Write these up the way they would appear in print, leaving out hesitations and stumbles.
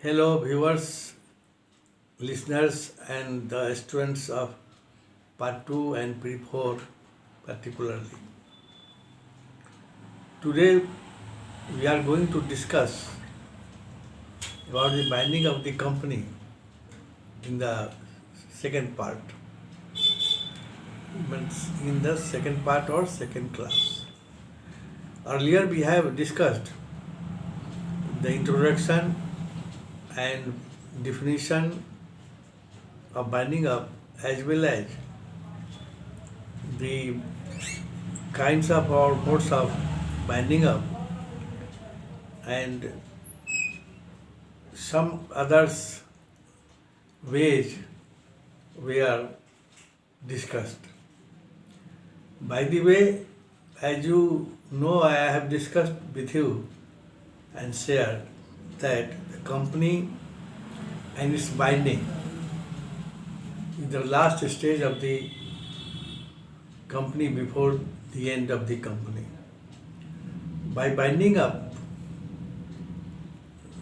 Hello, viewers, listeners, and the students of Part 2 and Pre 4 particularly. Today, we are going to discuss about the binding of the company in the second part, means in the second part or second class. Earlier, we have discussed the introduction and definition of binding up as well as the kinds of or modes of binding up and some others ways were discussed. By the way, as you know, I have discussed with you and shared that the company and its binding is the last stage of the company before the end of the company. By binding up,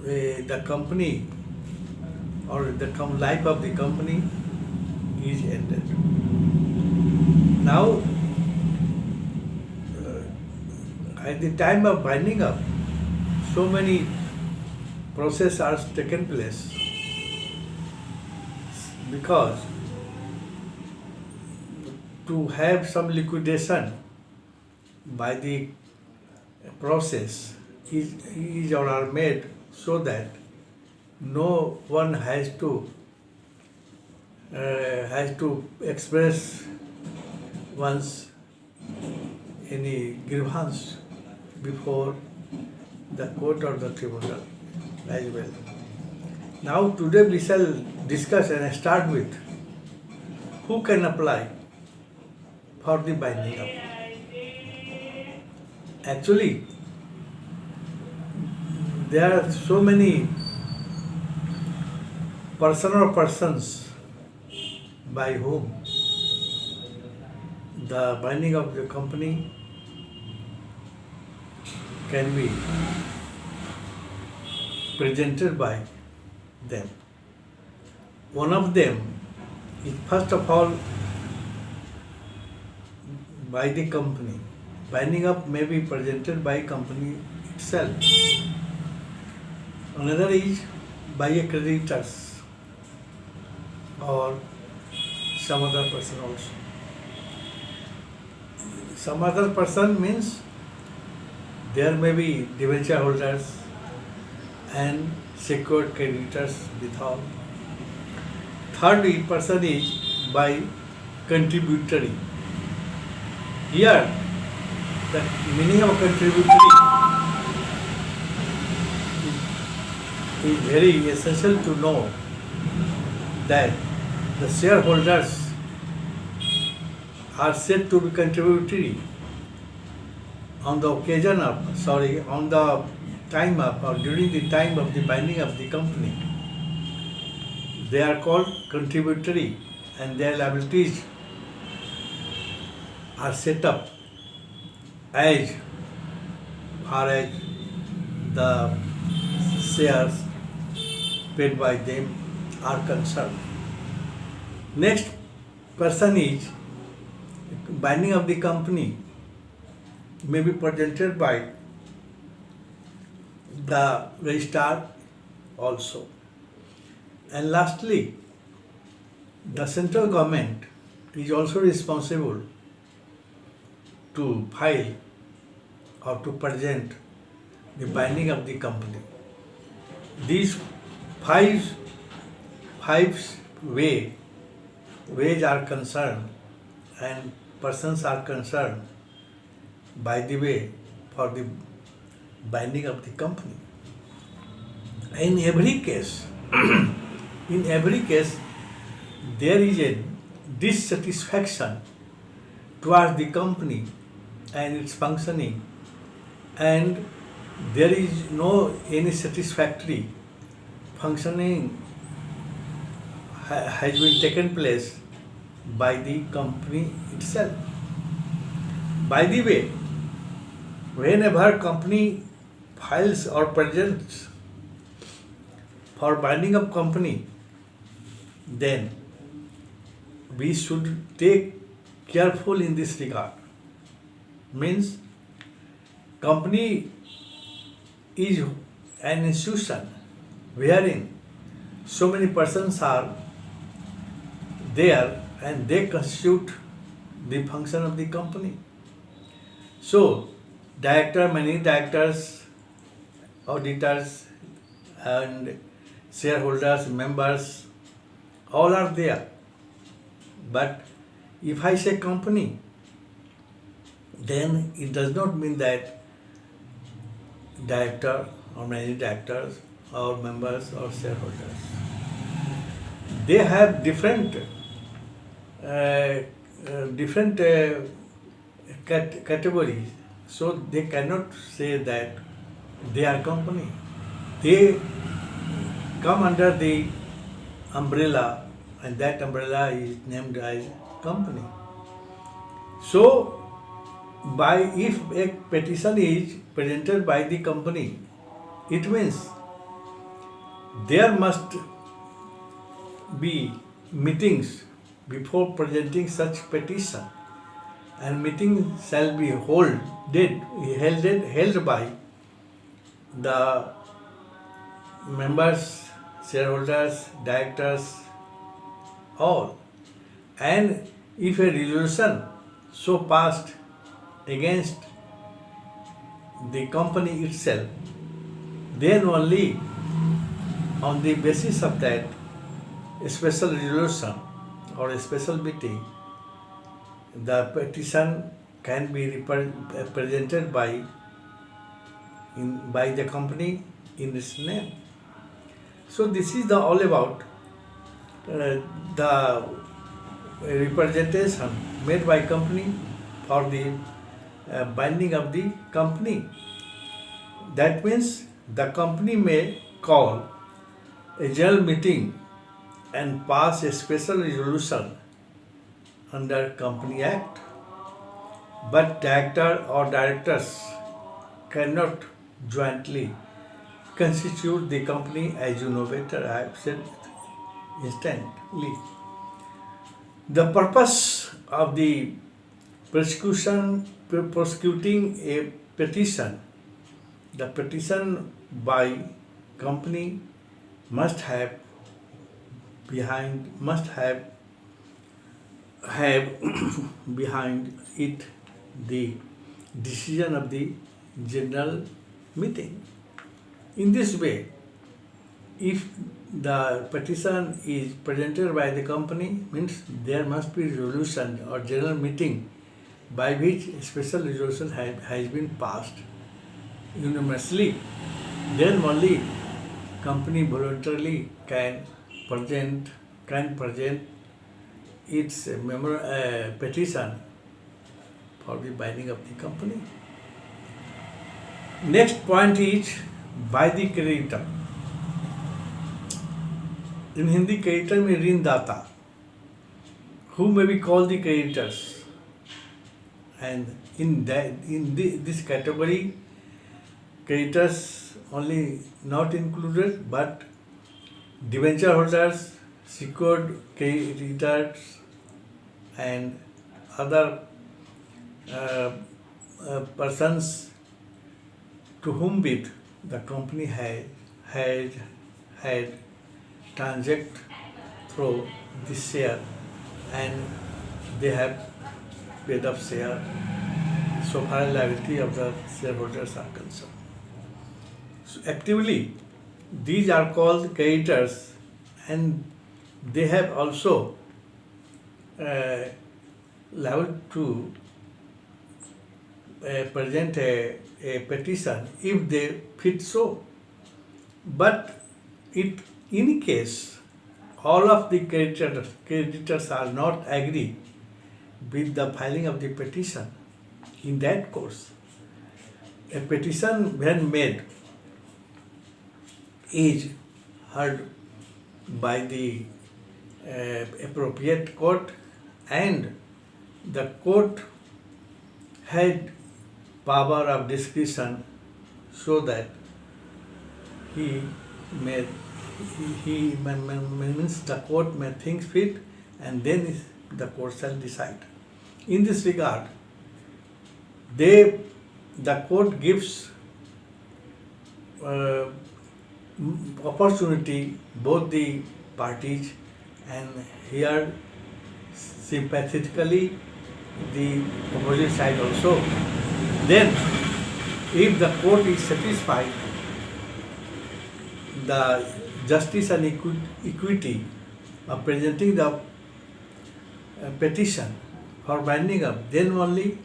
the company or the life of the company is ended. Now, at the time of binding up, so many processes are taken place because to have some liquidation by the process is or are made so that no one has to express one's any grievance before the court or the tribunal as well. Now today we shall discuss and start with who can apply for the binding up. Actually, there are so many person or persons by whom the binding of the company can be presented by them. One of them is first of all by the company. Binding up may be presented by company itself. Another is by a creditors or some other person also. Some other person means there may be debenture holders and secured creditors without. Third person is by contributory. Here, the meaning of contributory is very essential to know that the shareholders are said to be contributory on the occasion of, on the time of or during the time of the binding of the company. They are called contributory and their liabilities are set up as far as the shares paid by them are concerned. Next person is binding of the company may be presented by the registrar also. And lastly, the central government is also responsible to file or to present the binding of the company. These five ways are concerned and persons are concerned by the way for the binding of the company. In every case, there is a dissatisfaction towards the company and its functioning, and there is no any satisfactory functioning has been taken place by the company itself. By the way, whenever company files or presents for binding up company, then we should take careful in this regard. Means company is an institution wherein so many persons are there and they constitute the function of the company. So, many directors, auditors, and shareholders, members, all are there. But if I say company, then it does not mean that director or many directors or members or shareholders. They have different categories, so they cannot say that they are company. They come under the umbrella, and that umbrella is named as company. So, if a petition is presented by the company, it means there must be meetings before presenting such petition, and meeting shall be held by the members, shareholders, directors, all. And if a resolution so passed against the company itself, then only on the basis of that a special resolution or a special meeting, the petition can be presented by the company in its name. So this is all about the representation made by company for the binding of the company. That means the company may call a general meeting and pass a special resolution under Company Act, but director or directors cannot jointly constitute the company, as you know better. I have said instantly. The purpose of the prosecuting a petition, the petition by company must have behind it the decision of the general meeting. In this way, if the petition is presented by the company, means there must be resolution or general meeting by which a special resolution has been passed unanimously. Then only company voluntarily can present its petition for the binding of the company. Next point is by the creditor. In Hindi, creditor means ऋणदाता, who may be called the creditors, and in this category, creditors only not included, but debenture holders, secured creditors, and other persons to whom with the company had transact through this share, and they have paid up share so far as liability of the shareholders are concerned. So actively, these are called creditors, and they have also liable to present a petition if they fit so. But in case all of the creditors are not agree with the filing of the petition, in that course, a petition when made is heard by the appropriate court, and the court had power of discretion so that he may he means the court may think fit, and then the court shall decide. In this regard, the court gives opportunity both the parties, and here sympathetically the opposite side also. Then, if the court is satisfied, the justice and equity of presenting the petition for binding up, then only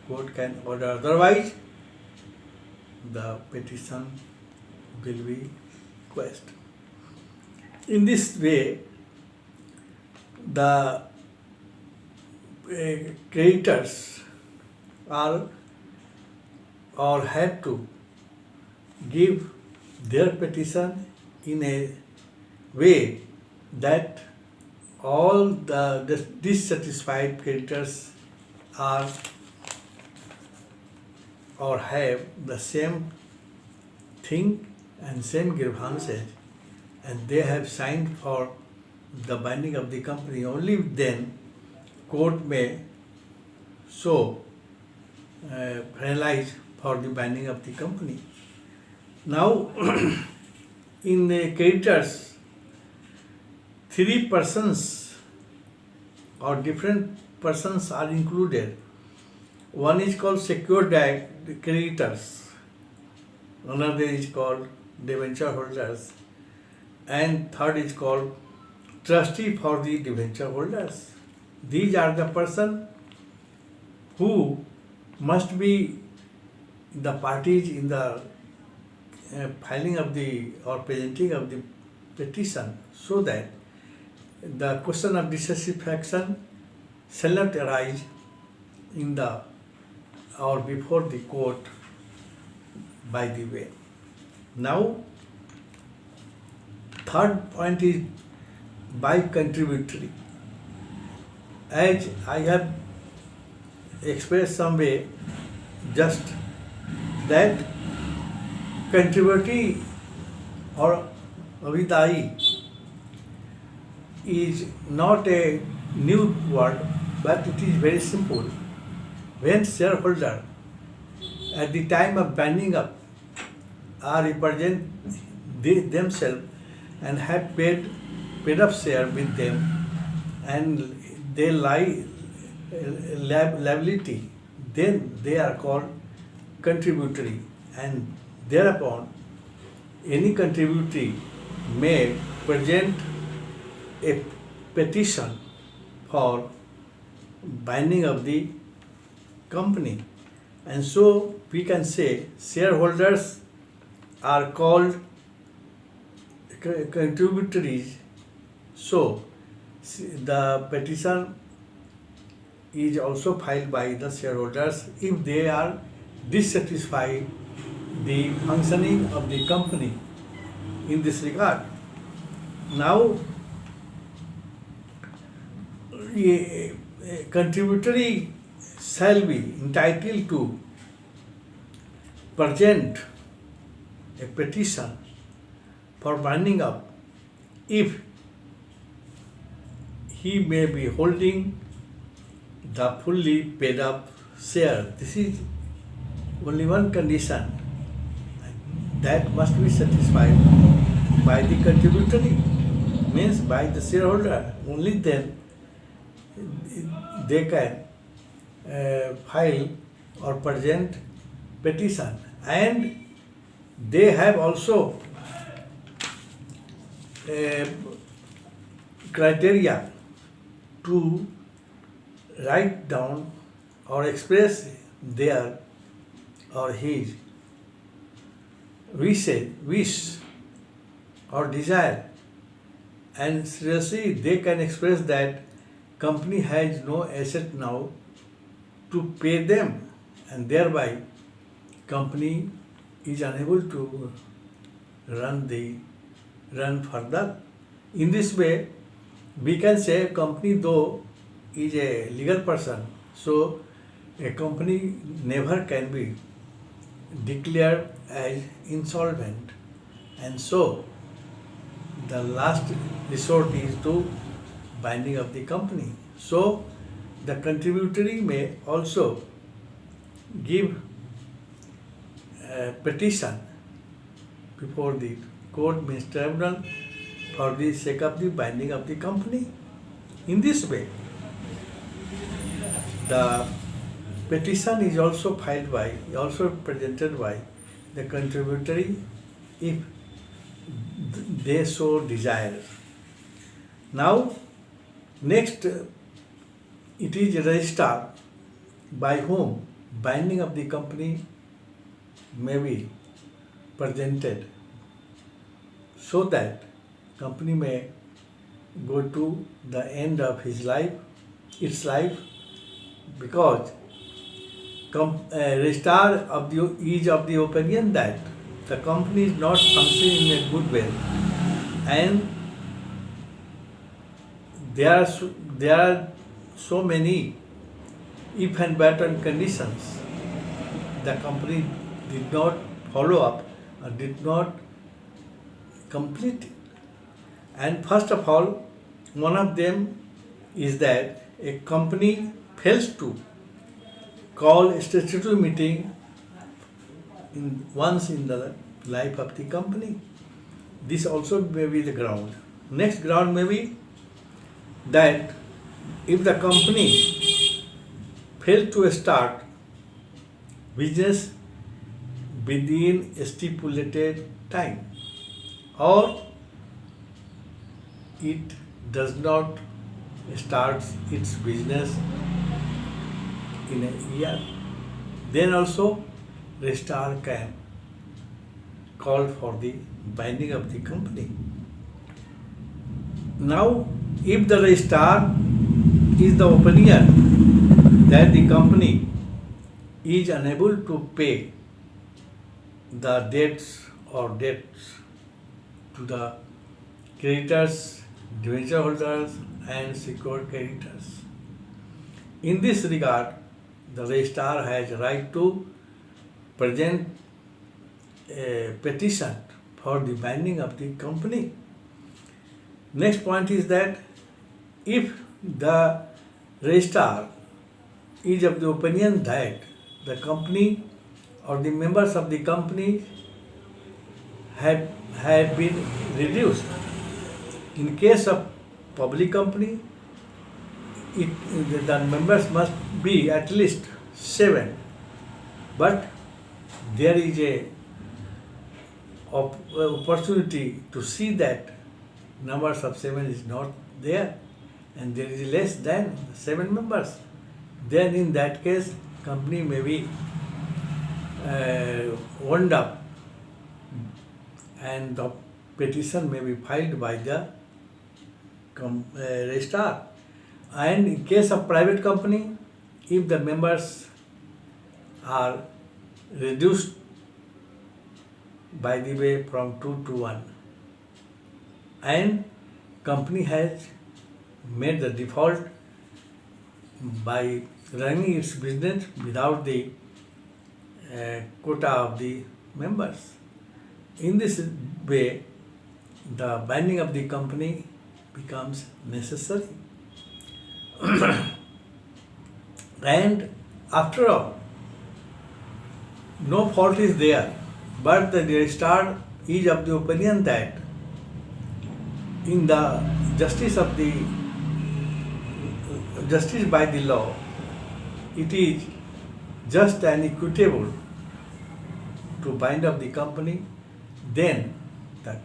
court can order. Otherwise, the petition will be quashed. In this way, the creditors are or have to give their petition in a way that all the dissatisfied creditors are or have the same thing and same grievances, and they have signed for the binding of the company. Only then court may so finalize for the binding of the company. Now, in the creditors, three persons or different persons are included. One is called secured creditors, another is called debenture holders, and third is called trustee for the debenture holders. These are the person who must be the parties in the filing of the or presenting of the petition, so that the question of dissatisfaction shall not arise in the or before the court by the way. Now, third point is by contributory. As I have expressed some way, just that contributory or avidayi is not a new word, but it is very simple. When shareholder at the time of binding up are represent themselves and have paid up share with them, and they lie liability, then they are called contributory, and thereupon any contributory may present a petition for binding of the company. And so we can say shareholders are called contributories. So the petition is also filed by the shareholders if they are dissatisfied the functioning of the company in this regard. Now, a contributory shall be entitled to present a petition for binding up if he may be holding the fully paid up share. This is only one condition that must be satisfied by the contributory, means by the shareholder. Only then they can file or present petition, and they have also criteria to write down or express their or his wish or desire, and seriously they can express that company has no asset now to pay them, and thereby company is unable to run further. In this way, we can say company though is a legal person, so a company never can be declared as insolvent, and so the last resort is to binding of the company. So the contributory may also give a petition before the court means tribunal for the sake of the binding of the company. In this way, the petition is also filed by, also presented by the contributory if they so desire. Now, next, it is registered by whom binding of the company may be presented so that company may go to the end of its life, because registrar is of the opinion that the company is not functioning in a good way, and there are so many if and but and conditions the company did not follow up or did not complete it. And first of all, one of them is that a company fails to call a statutory meeting once in the life of the company. This also may be the ground. Next ground may be that if the company fails to start business within a stipulated time, or it does not start its business in a year, then also registrar can call for the binding of the company. Now, if the registrar is the opinion that the company is unable to pay the debts to the creditors, debenture holders, and secured creditors, in this regard, the registrar has right to present a petition for the binding of the company. Next point is that if the registrar is of the opinion that the company or the members of the company have been reduced. In case of public company, the members must be at least 7, but there is a opportunity to see that numbers of 7 is not there, and there is less than 7 members. Then in that case, company may be wound up, and the petition may be filed by the registrar. And in case of private company, if the members are reduced by the way from 2 to 1, and company has made the default by running its business without the quota of the members. In this way, the binding of the company becomes necessary. And after all, no fault is there, but the registrar is of the opinion that in the justice by the law, it is just and equitable to bind up the company, then the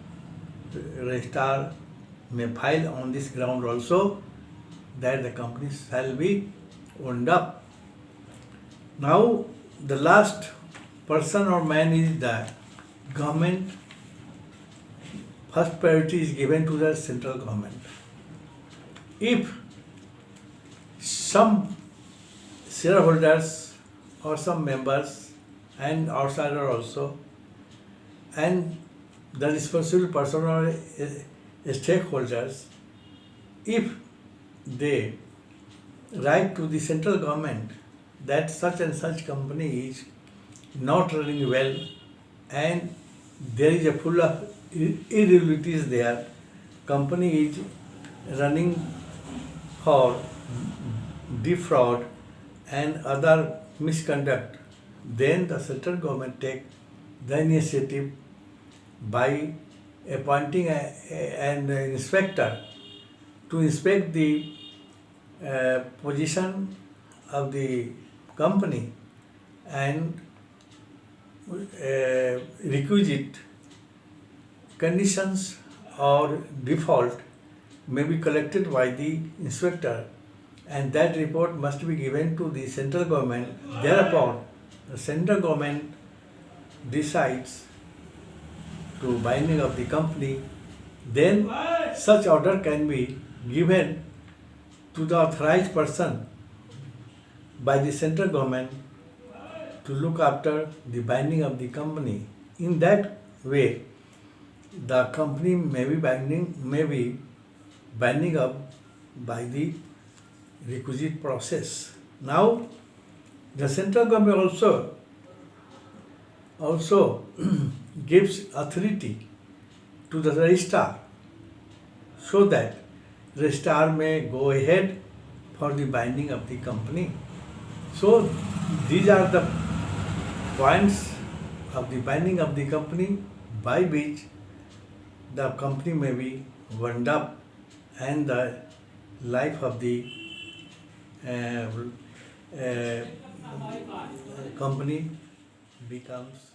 registrar may file on this ground also that the company shall be wound up. Now, the last person or man is the government. First priority is given to the central government. If some shareholders or some members and outsider also, and the responsible person or stakeholders, if they write to the central government that such and such company is not running well and there is a full of irregularities there, company is running for defraud and other misconduct, then the central government take the initiative by appointing an inspector to inspect the position of the company and requisite conditions or default may be collected by the inspector, and that report must be given to the central government. Thereupon, the central government decides to binding of the company. Then such order can be given to the authorized person by the central government to look after the binding of the company. In that way, the company may be binding up by the requisite process. Now, the central government also gives authority to the registrar so that registrar may go ahead for the binding of the company. So these are the points of the binding of the company by which the company may be wound up and the life of the company becomes